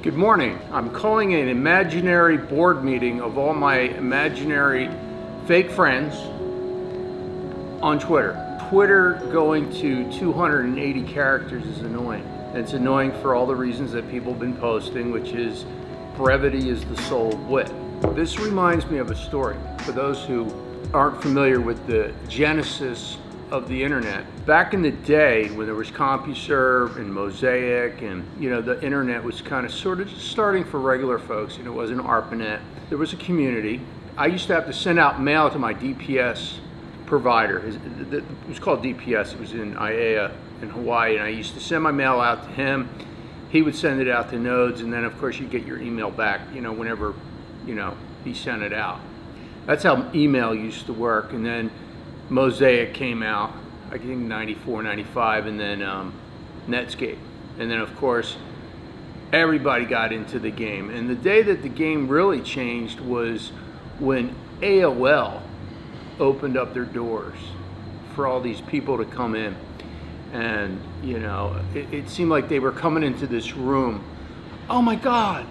Good morning. I'm calling an imaginary board meeting of all my imaginary fake friends on Twitter. Twitter going to 280 characters is annoying. It's annoying for all the reasons that people have been posting, which is brevity is the soul of wit. This reminds me of a story. For those who aren't familiar with the genesis of the internet, back in the day when there was CompuServe and Mosaic, and the internet was kind of sort of just starting for regular folks, it wasn't ARPANET. There was a community. I used to have to send out mail to my DPS provider. It was called DPS. It was in Aiea in Hawaii, and I used to send my mail out to him. He would send it out to Nodes, and then of course you get your email back whenever he sent it out. That's how email used to work. And then Mosaic came out, I think 94, 95, and then Netscape. And then of course, everybody got into the game. And the day that the game really changed was when AOL opened up their doors for all these people to come in. And it seemed like they were coming into this room. Oh my God,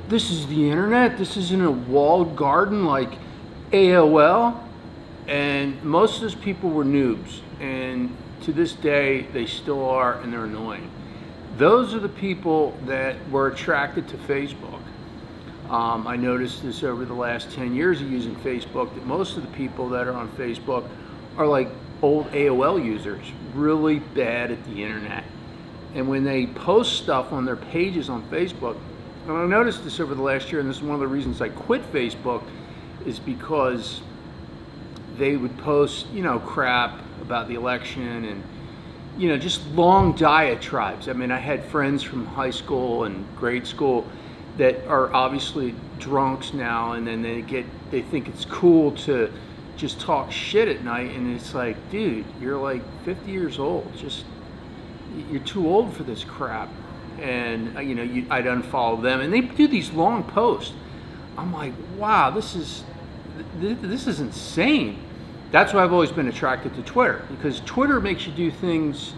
this is the internet? This isn't a walled garden like AOL? And most of those people were noobs, and to this day they still are, and they're annoying. Those are the people that were attracted to Facebook. I noticed this over the last 10 years of using Facebook, that most of the people that are on Facebook are like old AOL users, really bad at the internet. And when they post stuff on their pages on Facebook, and I noticed this over the last year, and this is one of the reasons I quit Facebook, is because they would post, crap about the election and, just long diatribes. I mean, I had friends from high school and grade school that are obviously drunks now, and then they think it's cool to just talk shit at night, and it's like, dude, you're like 50 years old. You're too old for this crap. And, I'd unfollow them, and they do these long posts. I'm like, wow, this is insane. That's why I've always been attracted to Twitter, because Twitter makes you do things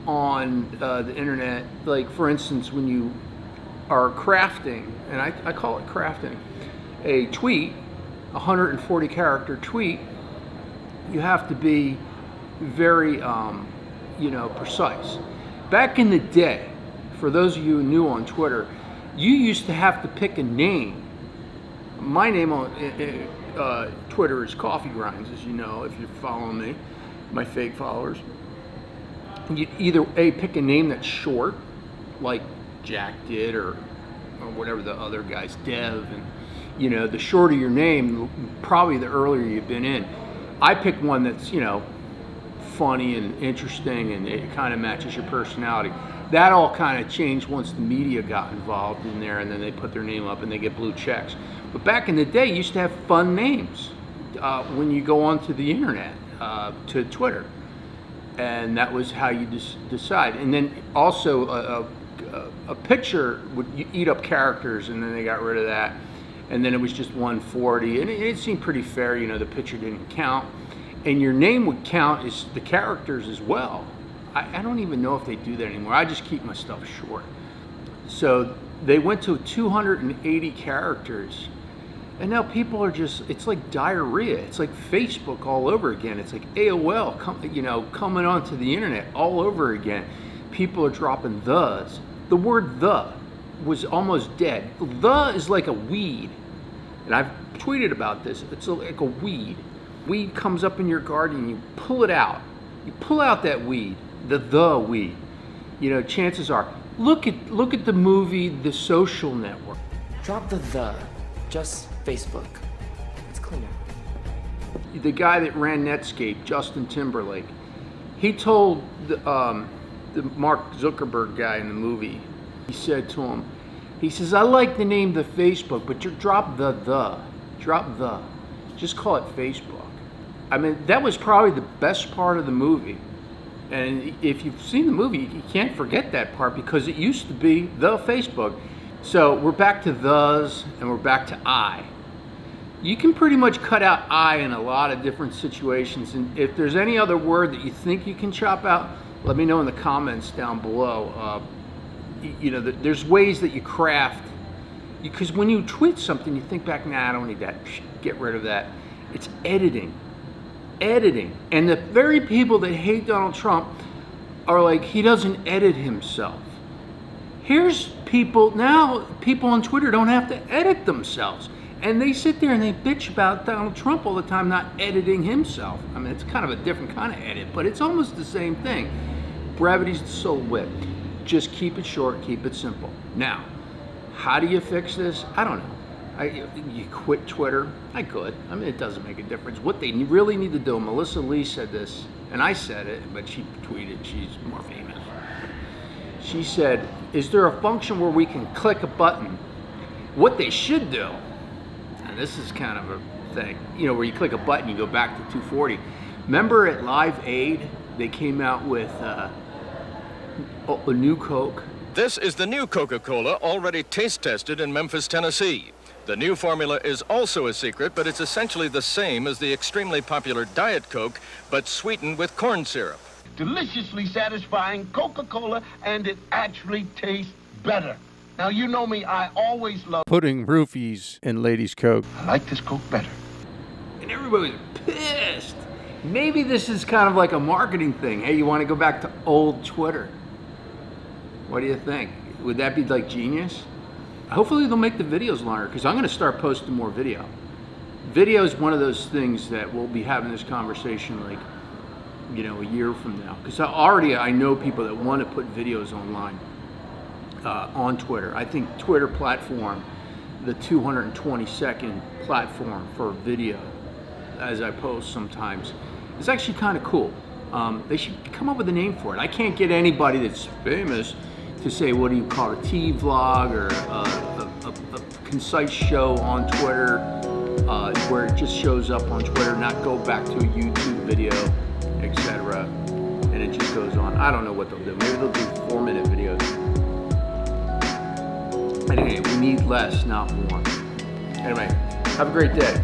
on the internet. Like, for instance, when you are crafting, and I call it crafting, a tweet, 140 character tweet, you have to be very, precise. Back in the day, for those of you new on Twitter, you used to have to pick a name. My name on Twitter is Coffee Grinds, as you know, if you're following me, my fake followers. You either pick a name that's short, like Jack did, or whatever the other guys, Dev, and the shorter your name, probably the earlier you've been in. I pick one that's funny and interesting, and it kind of matches your personality. That all kind of changed once the media got involved in there, and then they put their name up and they get blue checks. But back in the day, you used to have fun names when you go onto the internet, to Twitter. And that was how you decide. And then also a picture would eat up characters, and then they got rid of that. And then it was just 140, and it seemed pretty fair, the picture didn't count. And your name would count as the characters as well. I don't even know if they do that anymore. I just keep my stuff short. So they went to 280 characters, and now people are just, it's like diarrhea. It's like Facebook all over again. It's like AOL coming onto the internet all over again. People are dropping thes. The word the was almost dead. The is like a weed, and I've tweeted about this. It's like a weed. Weed comes up in your garden, you pull it out. You pull out that weed, the weed. Chances are, look at the movie The Social Network. Drop the, just Facebook. It's cleaner. The guy that ran Netscape, Justin Timberlake, he told the Mark Zuckerberg guy in the movie, he said to him, he says, I like the name the Facebook, but you drop drop the, just call it Facebook. I mean, that was probably the best part of the movie. And if you've seen the movie, you can't forget that part, because it used to be the Facebook. So we're back to thes, and we're back to I. You can pretty much cut out I in a lot of different situations. And if there's any other word that you think you can chop out, let me know in the comments down below. you know, there's ways that you craft, because when you tweet something, you think back, nah, I don't need that, get rid of that. It's editing. And the very people that hate Donald Trump are like, he doesn't edit himself. Here's people, now people on Twitter don't have to edit themselves. And they sit there and they bitch about Donald Trump all the time not editing himself. I mean, it's kind of a different kind of edit, but it's almost the same thing. Brevity's the soul of wit. Just keep it short, keep it simple. Now, how do you fix this? I don't know. You quit Twitter? I could. I mean, it doesn't make a difference. What they really need to do, Melissa Lee said this, and I said it, but she tweeted, she's more famous. She said, is there a function where we can click a button? What they should do, and this is kind of a thing, you know, where you click a button, you go back to 240. Remember at Live Aid, they came out with a new Coke? This is the new Coca-Cola, already taste tested in Memphis, Tennessee. The new formula is also a secret, but it's essentially the same as the extremely popular Diet Coke, but sweetened with corn syrup. Deliciously satisfying Coca-Cola, and it actually tastes better. Now, you know me, I always love putting roofies in ladies' Coke. I like this Coke better. And everybody was pissed. Maybe this is kind of like a marketing thing. Hey, you want to go back to old Twitter? What do you think? Would that be like genius? Hopefully they'll make the videos longer, because I'm going to start posting more video. Video is one of those things that we'll be having this conversation like, you know, a year from now. Because I know people that want to put videos online on Twitter. I think Twitter platform, the 220-second platform for video, as I post sometimes, is actually kind of cool. They should come up with a name for it. I can't get anybody that's famous to say, what do you call it, a T-vlog or a concise show on Twitter where it just shows up on Twitter, not go back to a YouTube video, etc. And it just goes on. I don't know what they'll do. Maybe they'll do 4-minute videos. Anyway, we need less, not more. Anyway, have a great day.